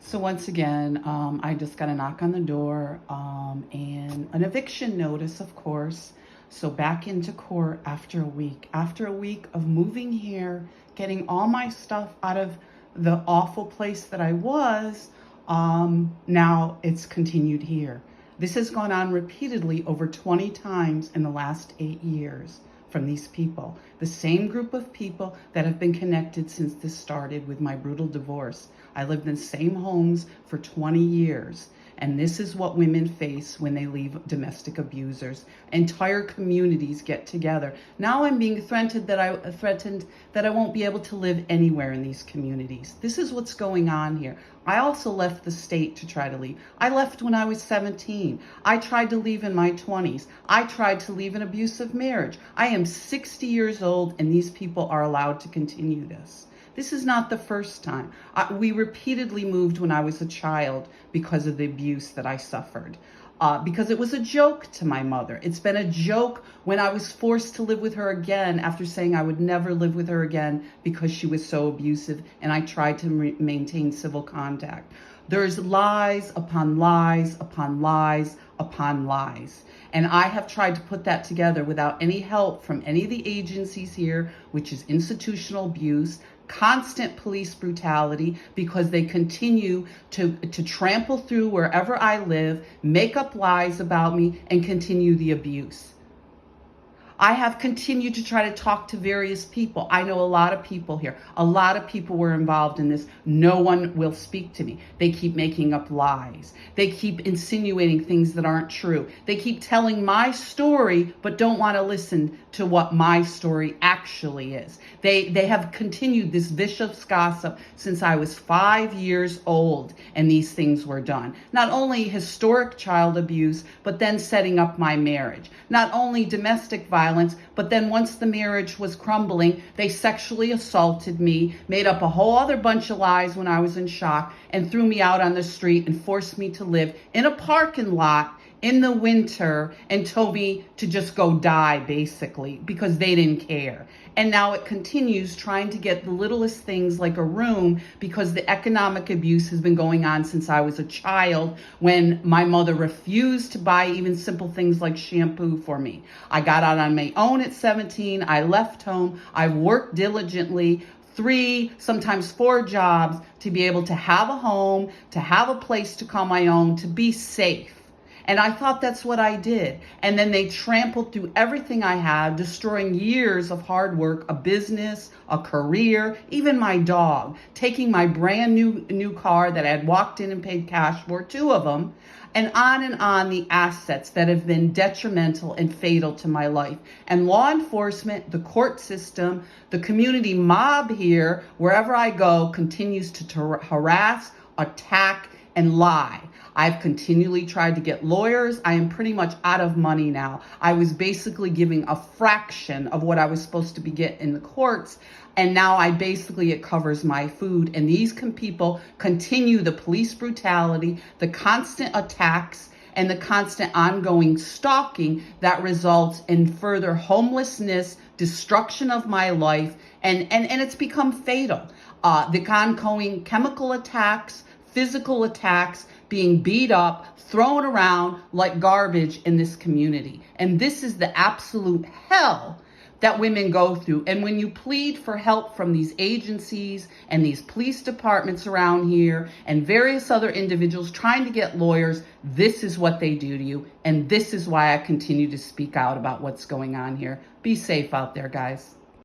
So once again, I just got a knock on the door and an eviction notice, of course. So back into court after a week. After a week of moving here, getting all my stuff out of the awful place that I was, now it's continued here. This has gone on repeatedly over 20 times in the last 8 years from these people. The same group of people that have been connected since this started with my brutal divorce. I lived in the same homes for 20 years. And this is what women face when they leave domestic abusers. Entire communities get together. Now I'm being threatened that I won't be able to live anywhere in these communities. This is what's going on here. I also left the state to try to leave. I left when I was 17. I tried to leave in my 20s. I tried to leave an abusive marriage. I am 60 years old and these people are allowed to continue this. This is not the first time. We repeatedly moved when I was a child because of the abuse that I suffered. Because it was a joke to my mother. It's been a joke when I was forced to live with her again after saying I would never live with her again because she was so abusive and I tried to maintain civil contact. There's lies upon lies upon lies upon lies. And I have tried to put that together without any help from any of the agencies here, which is institutional abuse, constant police brutality, because they continue to trample through wherever I live, make up lies about me, and continue the abuse. I have continued to try to talk to various people. I know a lot of people here. A lot of people were involved in this. No one will speak to me. They keep making up lies. They keep insinuating things that aren't true. They keep telling my story, but don't want to listen to what my story actually is. They have continued this vicious gossip since I was 5 years old, and these things were done. Not only historic child abuse, but then setting up my marriage. Not only domestic violence, but then once the marriage was crumbling, they sexually assaulted me, made up a whole other bunch of lies when I was in shock, and threw me out on the street and forced me to live in a parking lot in the winter and told me to just go die, basically, because they didn't care. And now it continues, trying to get the littlest things like a room, because the economic abuse has been going on since I was a child, when my mother refused to buy even simple things like shampoo for me. I got out on my own at 17. I left home. I worked diligently, 3, sometimes 4 jobs to be able to have a home, to have a place to call my own, to be safe. And I thought that's what I did. And then they trampled through everything I had, destroying years of hard work, a business, a career, even my dog, taking my brand new car that I had walked in and paid cash for, 2 of them, and on the assets that have been detrimental and fatal to my life. And law enforcement, the court system, the community mob here, wherever I go, continues to harass, attack, and lie. I've continually tried to get lawyers. I am pretty much out of money now. I was basically giving a fraction of what I was supposed to be getting in the courts. And now it covers my food. And these people continue the police brutality, the constant attacks, and the constant ongoing stalking that results in further homelessness, destruction of my life, and it's become fatal. The ongoing chemical attacks, physical attacks, being beat up, thrown around like garbage in this community. And this is the absolute hell that women go through. And when you plead for help from these agencies and these police departments around here and various other individuals trying to get lawyers, this is what they do to you. And this is why I continue to speak out about what's going on here. Be safe out there, guys.